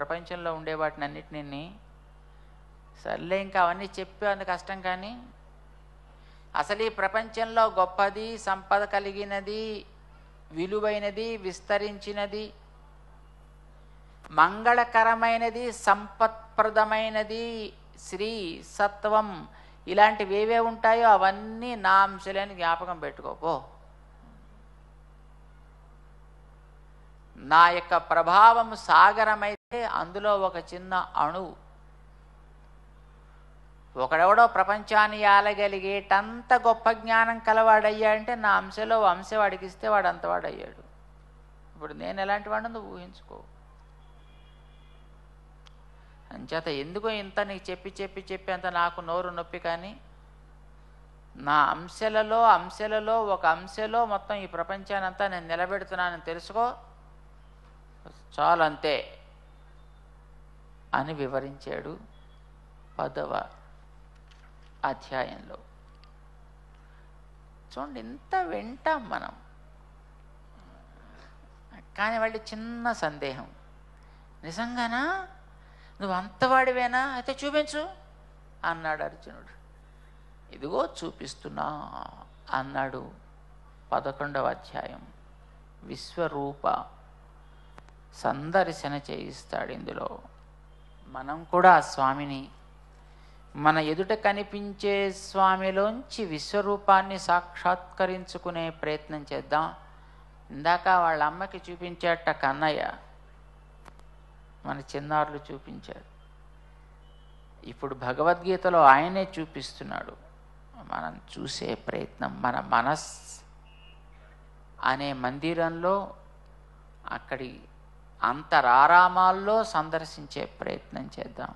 ప్రపంచంలో ఉండే వాటిని అన్నిటిని సర్లే ఇంకా అవన్నీ చెప్పే అంత కష్టం. కానీ అసలు ఈ ప్రపంచంలో గొప్పది, సంపద కలిగినది, విలువైనది, విస్తరించినది, మంగళకరమైనది, సంపత్ప్రదమైనది, శ్రీ సత్వం ఇలాంటివి ఏవే ఉంటాయో అవన్నీ నా అంశలేని జ్ఞాపకం పెట్టుకోపో. నా యొక్క ప్రభావం సాగరమైతే అందులో ఒక చిన్న అణువు. ఒకడెవడో ప్రపంచాన్ని ఆలగలిగేటంత గొప్ప జ్ఞానం కలవాడయ్యాడంటే నా అంశలో వాడికి ఇస్తే వాడు అంతవాడయ్యాడు. ఇప్పుడు నేను ఎలాంటి వాడిని నువ్వు ఊహించుకో. అంచేత ఎందుకో ఇంత నీకు చెప్పి చెప్పి చెప్పి అంత నాకు నోరు నొప్పి. కానీ నా అంశలలో ఒక అంశలో మొత్తం ఈ ప్రపంచాన్ని అంతా నేను నిలబెడుతున్నానని తెలుసుకో చాలు, అంతే అని వివరించాడు 10వ అధ్యాయంలో. చూడండి, ఇంత వింటాం మనం, కానీ వాళ్ళు చిన్న సందేహం, నిజంగానా నువ్వు అంతవాడివేనా, అయితే చూపించు అన్నాడు అర్జునుడు. ఇదిగో చూపిస్తున్నా అన్నాడు. 11వ అధ్యాయం విశ్వరూప సందర్శన చేయిస్తాడు. ఇందులో మనం కూడా ఆ స్వామిని, మన ఎదుట కనిపించే స్వామిలోంచి విశ్వరూపాన్ని సాక్షాత్కరించుకునే ప్రయత్నం చేద్దాం. ఇందాక వాళ్ళ అమ్మకి చూపించాట కన్నయ్య, మన చిన్నారులు చూపించారు. ఇప్పుడు భగవద్గీతలో ఆయనే చూపిస్తున్నాడు. మనం చూసే ప్రయత్నం, మన మనస్ అనే మందిరంలో అక్కడి అంతరారామాల్లో సందర్శించే ప్రయత్నం చేద్దాం.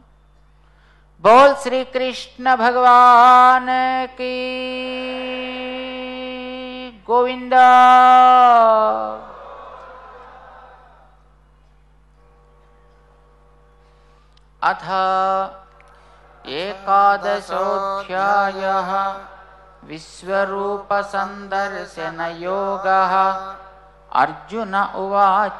బోల్ శ్రీకృష్ణ భగవాన్ కీ గోవిందా. అథ ఏకాదశోऽధ్యాయః విశ్వరూప సందర్శన యోగః. అర్జున ఉవాచ